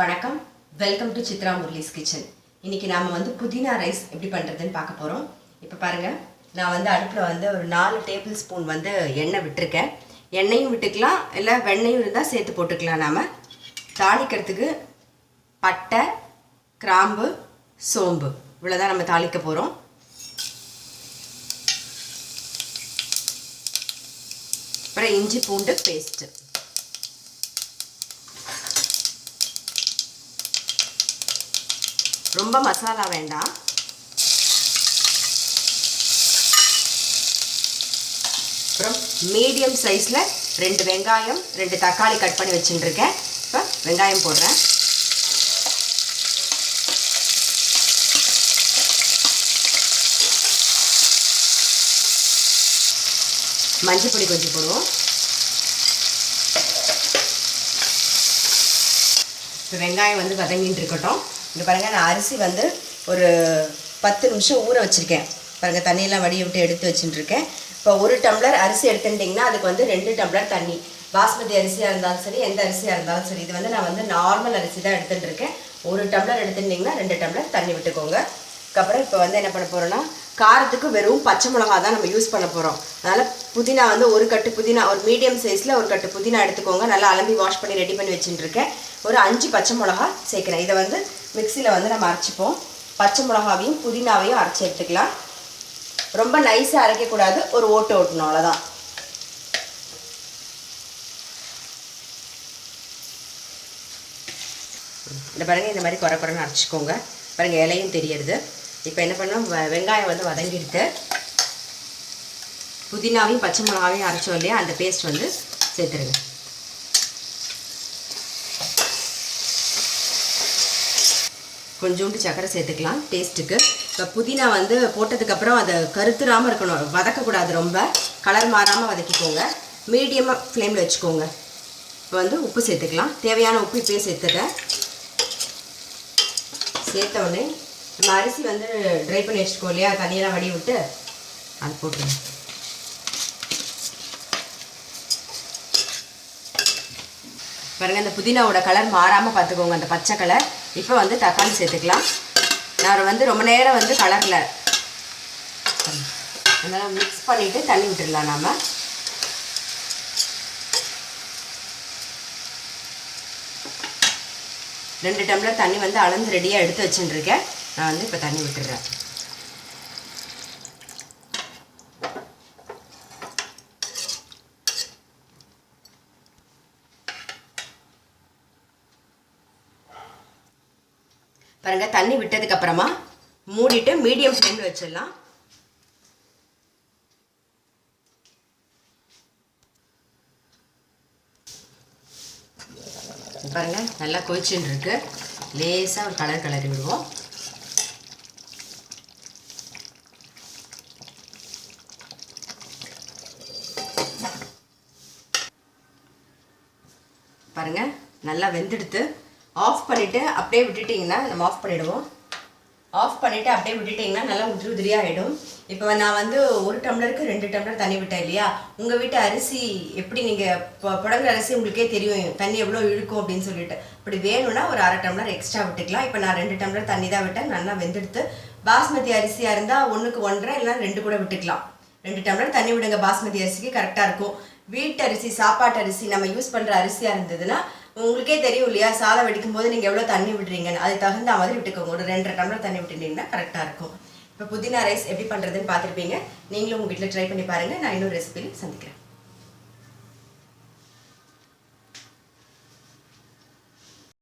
வணக்கம், welcome to Chitra Murali's kitchen. இன்னைக்கு நாம புதினா ரைஸ் எப்படி பண்றதுன்னு பார்க்க போறோம். இப்போ பாருங்க, நான் அடுப்புல ஒரு 4 டேபிள் ஸ்பூன் எண்ணெய் விட்டுருக்கேன். எண்ணெயும் விட்டுக்கலாம், இல்லை வெண்ணெயும் இருந்தால் சேர்த்து போட்டுக்கலாம். நாம தாளிக்கிறதுக்கு பட்டை, கிராம்பு, சோம்பு இவ்வளோதான் நம்ம தாளிக்க போகிறோம். அப்புறம் இஞ்சி பூண்டு பேஸ்ட்டு, ரொம்ப மசாலா வேண்டாம். அப்புறம் மீடியம் சைஸில் 2 வெங்காயம் 2 தக்காளி கட் பண்ணி வச்சுட்டுருக்கேன். இப்போ வெங்காயம் போடுறேன். மஞ்சள் பொடி கொஞ்சம் போடுவோம். இப்போ வெங்காயம் வதங்கிட்டு இருக்கட்டும். இங்கே பாருங்கள், நான் அரிசி ஒரு 10 நிமிஷம் ஊற வச்சுருக்கேன். பாருங்கள், தண்ணியெல்லாம் வடிய விட்டு எடுத்து வச்சுட்டுருக்கேன். இப்போ 1 டம்ளர் அரிசி எடுத்துட்டிங்கன்னா அதுக்கு 2 டம்ளர் தண்ணி. பாஸ்மதி அரிசியாக இருந்தாலும் சரி, எந்த அரிசியாக இருந்தாலும் சரி. இது நான் நார்மல் அரிசி தான் எடுத்துட்டுருக்கேன். 1 டம்ளர் எடுத்துட்டிங்கன்னா 2 டம்ளர் தண்ணி விட்டுக்கோங்க. அதுக்கப்புறம் இப்போ என்ன பண்ண போகிறோன்னா, காரத்துக்கு வெறும் பச்சை மிளகா தான் நம்ம யூஸ் பண்ண போகிறோம். அதனால் புதினா ஒரு கட்டு புதினா, ஒரு மீடியம் சைஸில் ஒரு கட்டு புதினா எடுத்துக்கோங்க. நல்லா அலம்பி வாஷ் பண்ணி ரெடி பண்ணி வச்சுட்டுருக்கேன். ஒரு 5 பச்சை மிளகா சேர்க்குறேன். இதை மிக்சியில் நம்ம அரைச்சிப்போம். பச்சை மிளகாவையும் புதினாவையும் அரைச்சி எடுத்துக்கலாம். ரொம்ப நைஸாக அரைக்கக்கூடாது, ஒரு ஓட்டு ஓட்டணும், அவ்வளோதான். இந்த பாருங்கள், இந்த மாதிரி குறைன்னு அரைச்சிக்கோங்க. பாருங்கள், இலையும் தெரியறது. இப்போ என்ன பண்ணோம், வெங்காயம் வதங்கிடுது. புதினாவையும் பச்சை மிளகாவையும் அரைச்சோம் இல்லையா, அந்த பேஸ்ட் சேர்த்துருங்க. கொஞ்சோண்டு சர்க்கரை சேர்த்துக்கலாம் டேஸ்ட்டுக்கு. இப்போ புதினா போட்டதுக்கப்புறம் அதை கருத்துறாமல் இருக்கணும், வதக்கக்கூடாது, ரொம்ப கலர் மாறாமல் வதக்கிக்கோங்க. மீடியமாக ஃப்ளேமில் வச்சுக்கோங்க. இப்போ உப்பு சேர்த்துக்கலாம். தேவையான உப்பு இப்போயே சேர்த்துட்டேன். சேர்த்த உடனே நம்ம அரிசி ட்ரை பண்ணி வச்சுக்கோ இல்லையா, தண்ணியெல்லாம் வடி விட்டு அது போட்டுருங்க. பாருங்கள், இந்த புதினாவோட கலர் மாறாமல் பார்த்துக்கோங்க, அந்த பச்சை கலர். இப்போ தக்காளி சேர்த்துக்கலாம். நான் ரொம்ப நேரம் கலரில் அதனால் மிக்ஸ் பண்ணிவிட்டு தண்ணி விட்டுடலாம். நாம் 2 டம்ளர் தண்ணி அளந்து ரெடியாக எடுத்து வச்சுட்டுருக்கேன். நான் இப்போ தண்ணி விட்டுடுறேன். பாருங்கள், தண்ணி விட்டதுக்கப்புறமா மூடிட்டு மீடியம் ஃப்ளேமில் வச்சிடலாம். பாருங்கள், நல்லா கொதிச்சுன்னு இருக்கு. லேசாக ஒரு கலர் கலரி விடுவோம். பாருங்கள், நல்லா வெந்தெடுத்து ஆஃப் பண்ணிவிட்டு அப்படியே விட்டுட்டிங்கன்னா, நம்ம ஆஃப் பண்ணிவிடுவோம். ஆஃப் பண்ணிவிட்டு அப்படியே விட்டுட்டிங்கன்னா நல்லா உதிரி உதிரியாக ஆகிடும். இப்போ நான் 1 டம்ளருக்கு 2 டம்ளர் தண்ணி விட்டேன் இல்லையா. உங்கள் வீட்டு அரிசி எப்படி, நீங்கள் புடங்குற அரிசி உங்களுக்கே தெரியும் தண்ணி எவ்வளோ இழுக்கும் அப்படின்னு சொல்லிட்டு. அப்படி வேணும்னா ஒரு 1/2 டம்ளர் எக்ஸ்ட்ரா விட்டுக்கலாம். இப்போ நான் 2 டம்ளர் தண்ணி தான் விட்டேன். நல்லா வெந்தெடுத்து. பாஸ்மதி அரிசியாக இருந்தால் 1க்கு 1.5 இல்லைனா 2 கூட விட்டுக்கலாம். 2 டம்ளர் தண்ணி விடுங்க. பாஸ்மதி அரிசிக்கு கரெக்டாக இருக்கும். வீட்டு அரிசி, சாப்பாட்டு அரிசி, நம்ம யூஸ் பண்ணுற அரிசியாக இருந்ததுன்னா உங்களுக்கே தெரியும் இல்லையா, சாதம் வெடிக்கும் போது நீங்கள் எவ்வளோ தண்ணி விடுறீங்கன்னு, அது தகுந்த மாதிரி விட்டுக்கோங்க. ஒரு 2.5 டம்ளர் தண்ணி விட்டுட்டீங்கன்னா கரெக்டாக இருக்கும். இப்போ புதினா ரைஸ் எப்படி பண்ணுறதுன்னு பார்த்துருப்பீங்க. நீங்களும் உங்கள் வீட்டில் ட்ரை பண்ணி பாருங்கள். நான் இன்னொரு ரெசிபியில் சந்திக்கிறேன்.